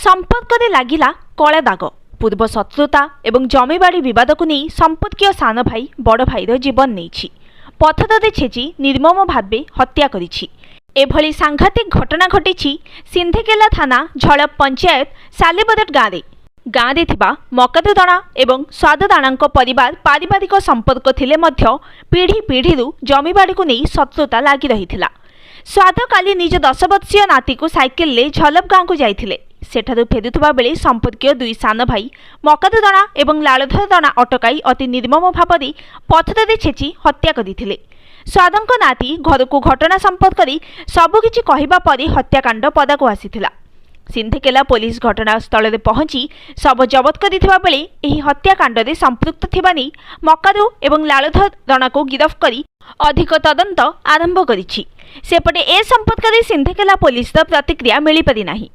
संपर्क लगिला कला दाग। पूर्व शत्रुता एवं जमीबाड़ी विवाद को नहीं संपर्कीय सान भाई बड़ भाईर जीवन नहीं पथदरे छेची निर्मम भावे हत्या करिछि। एभली सांघातिक घटना घटी सिंधेकेला थाना झड़प पंचायत सालेबरट गाँव में मकददाणा एवं स्वाददाणा परिवार पारिवारिक संपर्क थिले मध्य पीढ़ी पीढ़ी जमीबाड़ी को नहीं शत्रुता लगी रही। स्वाद काली निज 10 वर्षीय नाती को साइकेल ले झलप गाँव को जाइथिले। सेठारु फेरुथबा बेले संपर्कीय दुई सान भाई मकददाणा एवं लालधर दाणा अटकाई अति निर्मम भाव पथरे छेची हत्या करथिले। स्वादंक नाती घर को घटना संपर्क सबकिछि कहिबा परे हत्याकांड पदाको आसीथिला। सिंधेकेला पुलिस घटनास्थल में पहुंची शव जबत करथिबा बेले एही हत्याकांड में संपृक्त थिबा नै मकारू एवं लालधर दाणा को गिरफ्त करी अधिक तदंत आरंभ करिछि। सेपटे ए संपर्क में सिंधेकेला पुलिस प्रतिक्रिया मिली पारि नाही।